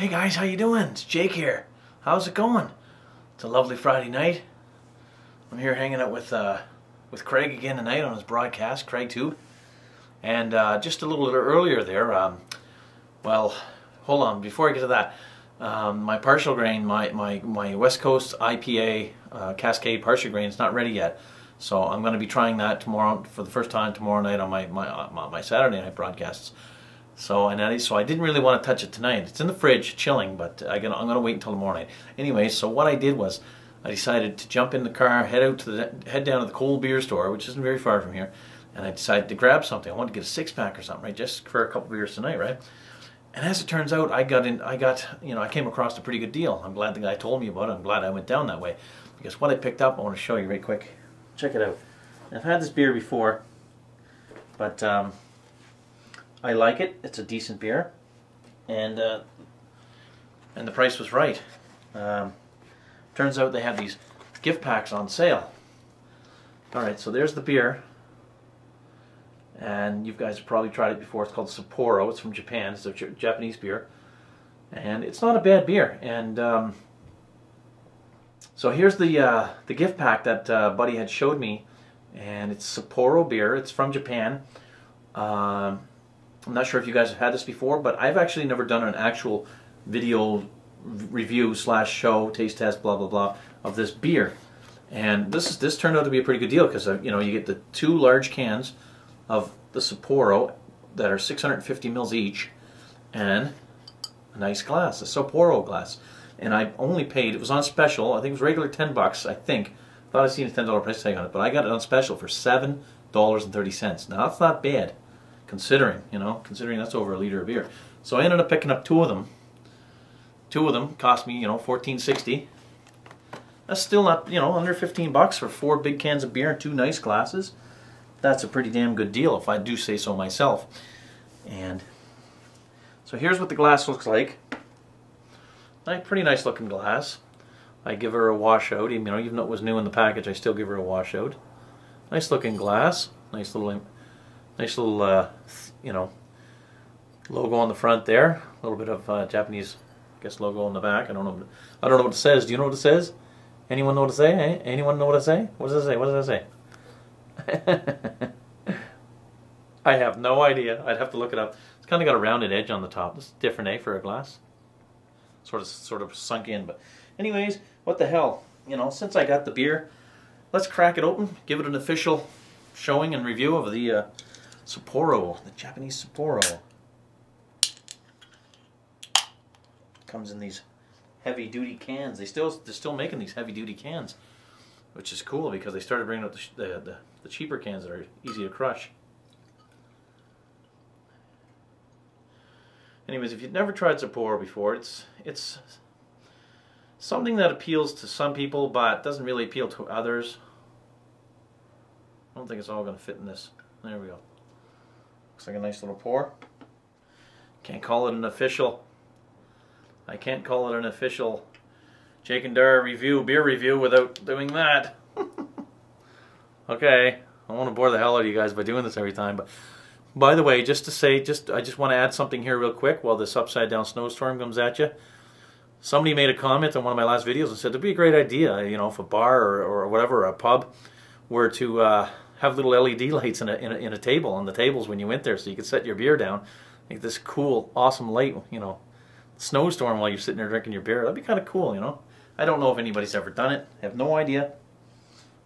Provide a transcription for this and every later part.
Hey guys, how you doing? It's Jake here. How's it going? It's a lovely Friday night. I'm here hanging out with Craig again tonight on his broadcast, Craig too. And just a little bit earlier there, well, hold on, before I get to that, my partial grain, my West Coast IPA Cascade partial grain is not ready yet. So I'm going to be trying that tomorrow for the first time tomorrow night on my Saturday night broadcasts. So I didn't really want to touch it tonight. It's in the fridge, chilling, but I'm gonna wait until tomorrow night. Anyway, so what I did was I decided to jump in the car, head down to the cold beer store, which isn't very far from here, and I decided to grab something. I wanted to get a 6-pack or something, right, just for a couple beers tonight, right? And as it turns out, I came across a pretty good deal. I'm glad the guy told me about it. I'm glad I went down that way, because what I picked up, I want to show you right quick. Check it out. I've had this beer before, but I like it. It's a decent beer, and the price was right. Turns out they have these gift packs on sale. All right, so there's the beer, and you guys have probably tried it before. It's called Sapporo. It's from Japan. It's a Japanese beer, and it's not a bad beer. And so here's the gift pack that Buddy had showed me, and it's Sapporo beer. It's from Japan. I'm not sure if you guys have had this before, but I've actually never done an actual video review / show, taste test, blah blah blah, of this beer. And this turned out to be a pretty good deal, because you get the 2 large cans of the Sapporo that are 650 mils each, and a nice glass, a Sapporo glass. And I only paid, it was on special, I think it was regular $10, I think. Thought I'd seen a $10 price tag on it, but I got it on special for $7.30. Now that's not bad, considering that's over a liter of beer. So I ended up picking up 2 of them. 2 of them cost me, $14.60. That's still not, under $15 for 4 big cans of beer and 2 nice glasses. That's a pretty damn good deal, if I do say so myself. And so here's what the glass looks like. Pretty nice looking glass. I give her a washout, even though it was new in the package, I still give her a washout. Nice looking glass. Nice little logo on the front there. A little bit of Japanese, I guess, logo on the back. I don't know what it says. Do you know what it says? Anyone know what it say? Eh? Anyone know what it say? What does it say? What does it say? I have no idea. I'd have to look it up. It's kind of got a rounded edge on the top. This is different, eh, for a glass. Sort of sunk in. But anyways, what the hell? Since I got the beer, let's crack it open. Give it an official showing and review of the Sapporo, the Japanese Sapporo. Comes in these heavy-duty cans. They're still making these heavy-duty cans, which is cool, because they started bringing out the cheaper cans that are easy to crush. Anyways, if you've never tried Sapporo before, it's something that appeals to some people, but doesn't really appeal to others. I don't think it's all going to fit in this. There we go. Looks like a nice little pour. Can't call it an official. I can't call it an official Jake and Dar beer review without doing that. Okay, I don't want to bore the hell out of you guys by doing this every time, but by the way, I just want to add something here real quick while this upside down snowstorm comes at you. Somebody made a comment on one of my last videos and said it'd be a great idea, if a bar or whatever, a pub, were to have little LED lights in a table, on the tables when you went there, so you could set your beer down. Like this cool, awesome light, snowstorm while you're sitting there drinking your beer. That'd be kind of cool, I don't know if anybody's ever done it. I have no idea.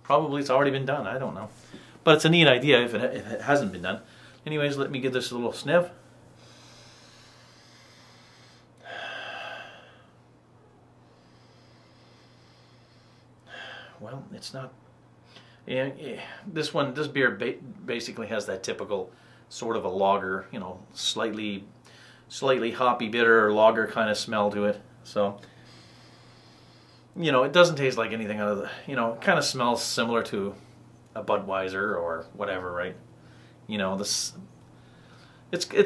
Probably it's already been done. I don't know. But it's a neat idea if it hasn't been done. Anyways, let me give this a little sniff. Well, it's not. Yeah, this beer basically has that typical sort of a lager, slightly hoppy, bitter lager kind of smell to it. So, it doesn't taste like anything out of the, it kind of smells similar to a Budweiser or whatever, right? It's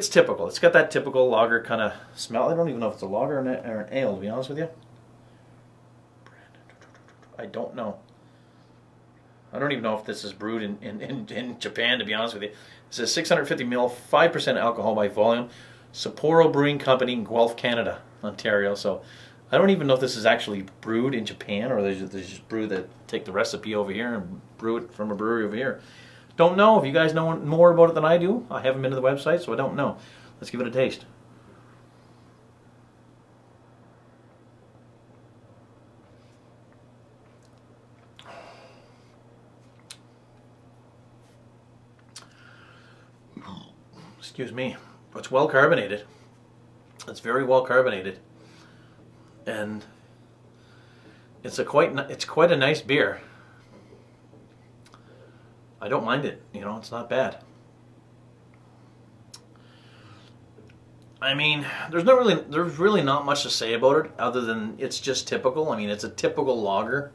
typical. It's got that typical lager kind of smell. I don't even know if it's a lager or an ale, to be honest with you. I don't know. I don't even know if this is brewed in Japan, to be honest with you. It says 650 ml, 5% alcohol by volume, Sapporo Brewing Company in Guelph, Canada, Ontario. So I don't even know if this is actually brewed in Japan or they just brew take the recipe over here and brew it from a brewery over here. Don't know. If you guys know more about it than I do, I haven't been to the website, so I don't know. Let's give it a taste. Excuse me. It's well carbonated. It's very well carbonated, and it's quite a nice beer. I don't mind it. You know, it's not bad. I mean, there's really not much to say about it other than it's just typical. I mean, it's a typical lager.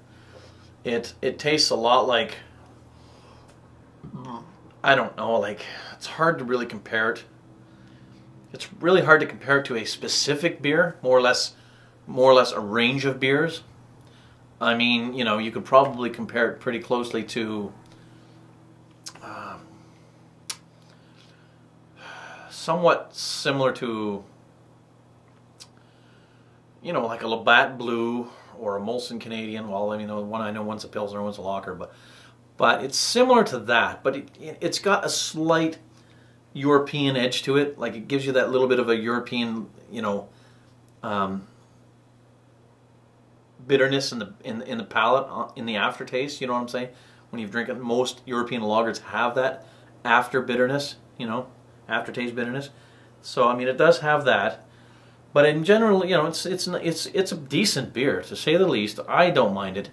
It tastes a lot like, I don't know, like, it's hard to really compare it. It's really hard to compare it to a specific beer, more or less a range of beers. I mean, you know, you could probably compare it pretty closely to somewhat similar to, you know, like a Labatt Blue or a Molson Canadian. Well, I mean, I know one's a Pilsner, one's a lager, but it's similar to that. But it's got a slight European edge to it. Like, it gives you that little bit of a European, you know, bitterness in the palate, in the aftertaste. You know what I'm saying? When you've drinking, most European lagers have that after bitterness. You know, aftertaste bitterness. So I mean, it does have that. But in general, you know, it's a decent beer, to say the least. I don't mind it.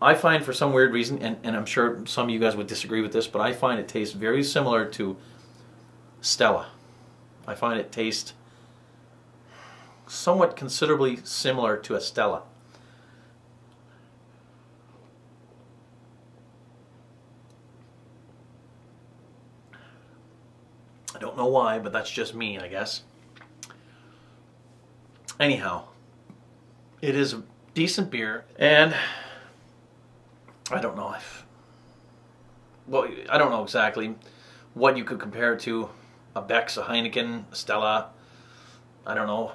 I find, for some weird reason, and I'm sure some of you guys would disagree with this, but I find it tastes very similar to Stella. I find it taste somewhat considerably similar to a Stella. I don't know why, but that's just me, I guess. Anyhow, it is a decent beer, and I don't know well, I don't know exactly what you could compare it to. A Beck's, a Heineken, a Stella, I don't know,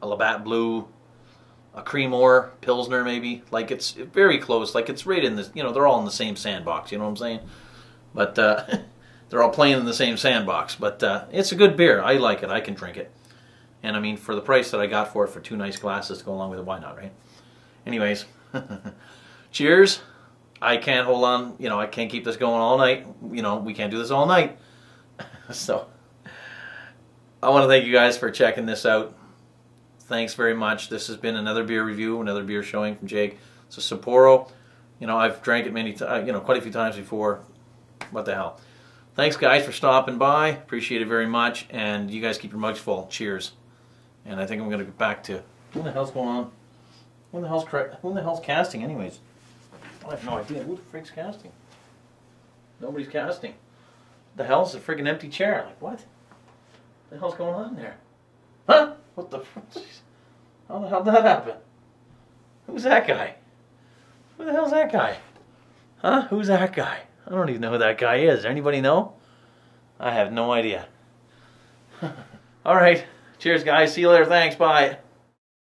a Labatt Blue, a Creemore, Pilsner maybe. Like, it's very close. Like, it's right in this, you know, they're all in the same sandbox, you know what I'm saying? But they're all playing in the same sandbox. But it's a good beer. I like it. I can drink it. And I mean, for the price that I got for it, for 2 nice glasses to go along with it, why not, right? Anyways, cheers. I can't hold on, you know, I can't keep this going all night. You know, we can't do this all night. So, I want to thank you guys for checking this out. Thanks very much. This has been another beer review, another beer showing from Jake. So Sapporo, you know, I've drank it many times, you know, quite a few times before. What the hell. Thanks guys for stopping by. Appreciate it very much. And you guys keep your mugs full. Cheers. And I think I'm going to get back to, what the hell's going on? Who the hell's casting anyways? I have no idea. Who the frick's casting? Nobody's casting. The hell's a friggin' empty chair? Like, what? The hell's going on there? Huh? What the frick? How the hell did that happen? Who's that guy? Who the hell's that guy? Huh? Who's that guy? I don't even know who that guy is. Does anybody know? I have no idea. Alright. Cheers, guys. See you later. Thanks. Bye.